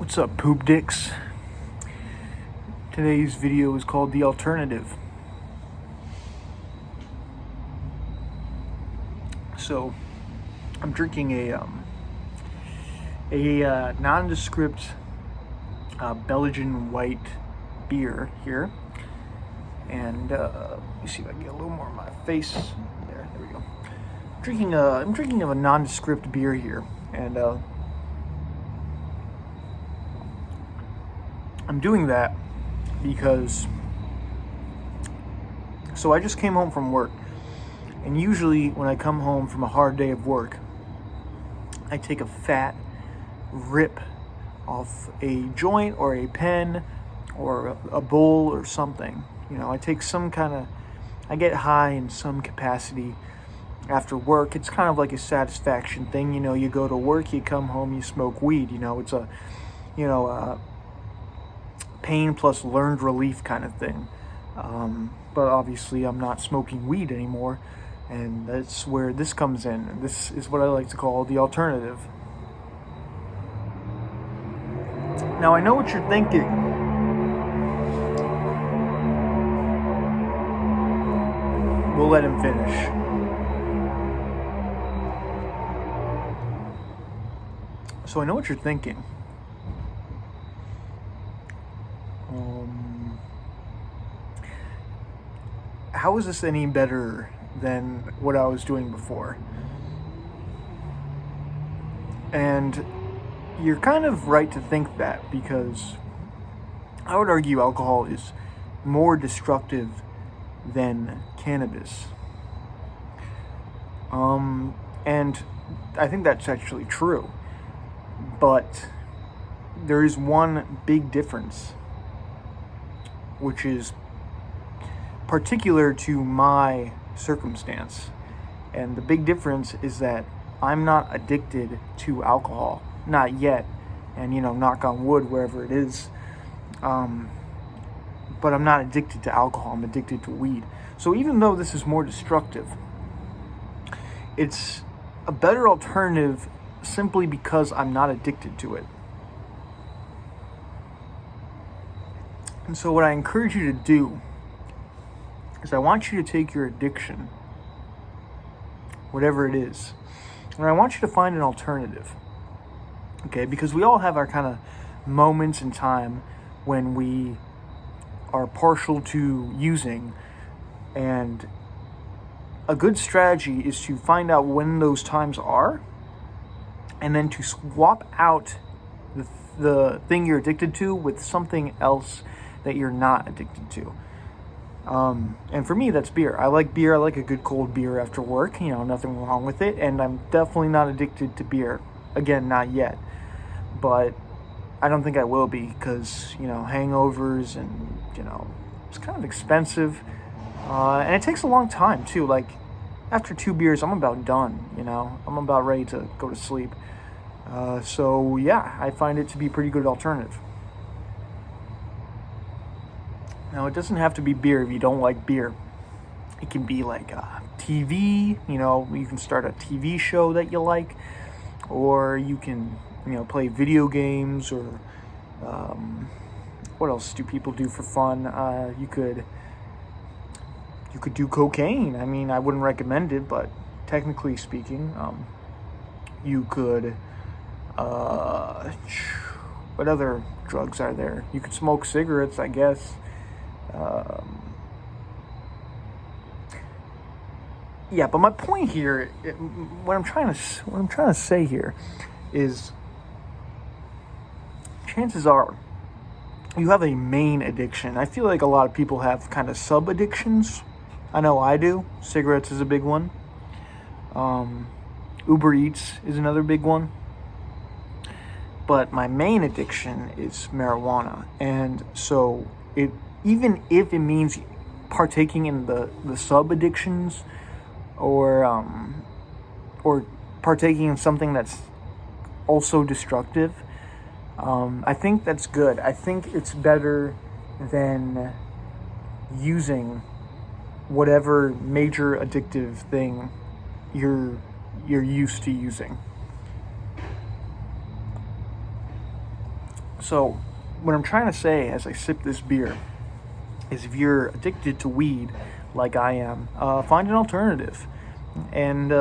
What's up, poop dicks? Today's video is called The Alternative. So, I'm drinking a nondescript Belgian white beer here, and let me see if I can get a little more of my face. There we go. I'm drinking a nondescript beer here, and I'm doing that because I just came home from work, and usually when I come home from a hard day of work, I take a fat rip off a joint or a pen or a bowl or something. I take I get high in some capacity after work. It's kind of like a satisfaction thing. You go to work, you come home, you smoke weed. It's a pain plus learned relief kind of thing. But obviously I'm not smoking weed anymore, and that's where this comes in. This is what I like to call the alternative. Now I know what you're thinking. We'll let him finish. So I know what you're thinking. How is this any better than what I was doing before? And you're kind of right to think that, because I would argue alcohol is more destructive than cannabis. And I think that's actually true. But there is one big difference, which is particular to my circumstance. And the big difference is that I'm not addicted to alcohol. Not yet. And, knock on wood, wherever it is. But I'm not addicted to alcohol. I'm addicted to weed. So even though this is more destructive, it's a better alternative simply because I'm not addicted to it. And so what I encourage you to do is I want you to take your addiction, whatever it is, and I want you to find an alternative. Okay? Because we all have our kind of moments in time when we are partial to using, and a good strategy is to find out when those times are, and then to swap out the thing you're addicted to with something else that you're not addicted to. And for me, that's beer. I like beer. I like a good cold beer after work. Nothing wrong with it. And I'm definitely not addicted to beer. Again, not yet. But I don't think I will be, because, hangovers and, it's kind of expensive. And it takes a long time, too. Like, after 2 beers, I'm about done, I'm about ready to go to sleep. So, yeah, I find it to be a pretty good alternative. Now, it doesn't have to be beer if you don't like beer. It can be like TV, you can start a TV show that you like, or you can, play video games, or what else do people do for fun? You could do cocaine. I mean, I wouldn't recommend it, but technically speaking, you could, what other drugs are there? You could smoke cigarettes, I guess. Yeah, but my point here, what I'm trying to say here, is chances are you have a main addiction. I feel like a lot of people have kind of sub addictions. I know I do. Cigarettes is a big one. Uber Eats is another big one. But my main addiction is marijuana, and so even if it means partaking in the sub addictions, or partaking in something that's also destructive, I think that's good. I think it's better than using whatever major addictive thing you're used to using. So, what I'm trying to say as I sip this beer is if you're addicted to weed like I am, find an alternative. And,